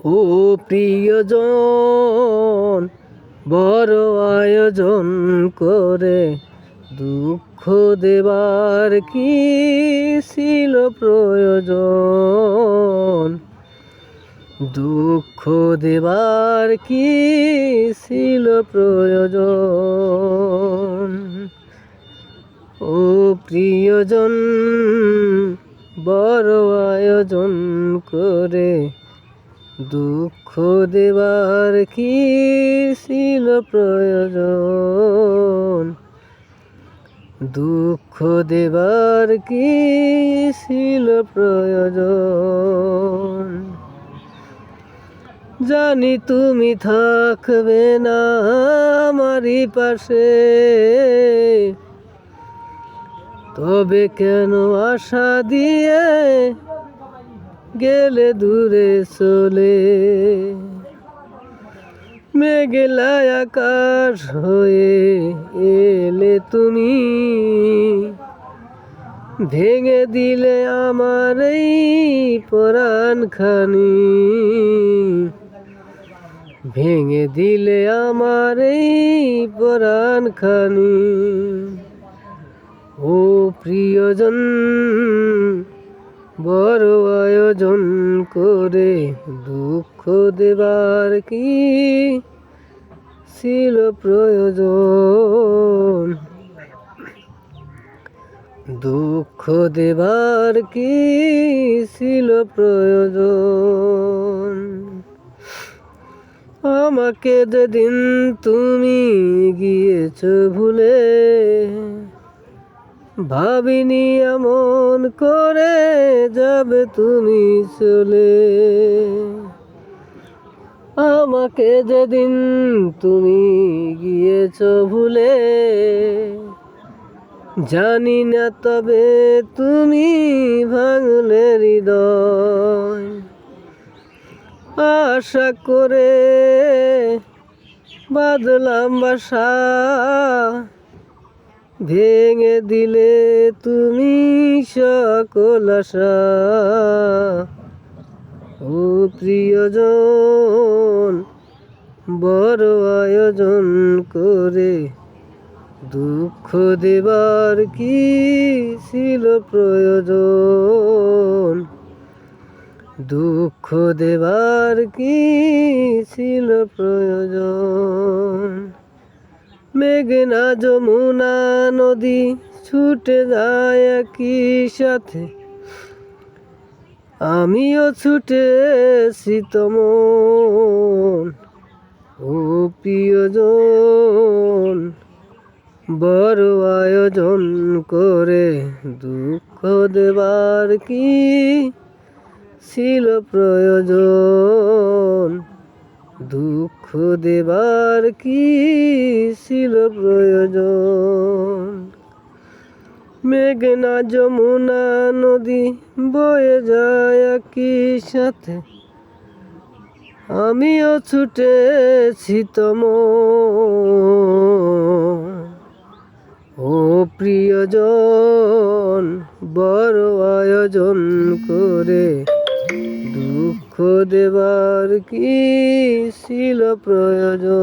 ও প্রিয়জন, বড় আয়োজন করে দুঃখ দেবার কি ছিল প্রয়োজন? দুঃখ দেবার কি ছিল প্রয়োজন? ও প্রিয়জন, বড় আয়োজন করে দুঃখ দেবার কি ছিল প্রয়োজন? দুঃখ দেবার কি ছিল প্রয়োজন? জানি তুমি থাকবে না আমারই পাশে, তবে কেন আশা দিয়ে গেলে দূরে চলে? মেঘলা আকাশ হয়ে এলে তুমি, ভেঙে দিলে আমার এই পরাণখানি, ভেঙে দিলে আমার এই পরাণখানি। ও প্রিয়জন, বড় আয়োজন করে দুঃখ দেবার কি ছিল প্রয়োজন? দুঃখ দেবার কি ছিল প্রয়োজন? আমাকে যেদিন তুমি গিয়েছ ভুলে, ভাবিনি এমন করে যাবে তুমি চলে। আমাকে যেদিন তুমি গিয়েছ ভুলে, জানি না তবে তুমি ভাঙলে হৃদয়। আশা করে বাঁধলাম বাসা, ভেঙে দিলে তুমি সকল আশা। ও প্রিয়জন, বড় আয়োজন করে দুঃখ দেবার কি ছিল প্রয়োজন? দুঃখ দেবার কি ছিল প্রয়োজন? মেঘনা যমুনা নদী ছুটে যায় একই সাথে, আমিও ছুটেছি তমন। ও প্রিয়জন, বড় আয়োজন করে দুঃখ দেবার কি ছিল প্রয়োজন? দুঃখ দেবার কি ছিল প্রয়োজন? মেঘনা যমুনা নদী বয়ে যায় একই সাথে, আমিও ছুটেছি তমন। ও প্রিয়জন, বড় আয়োজন করে দুঃখ দেবার কি ছিল প্রয়োজন?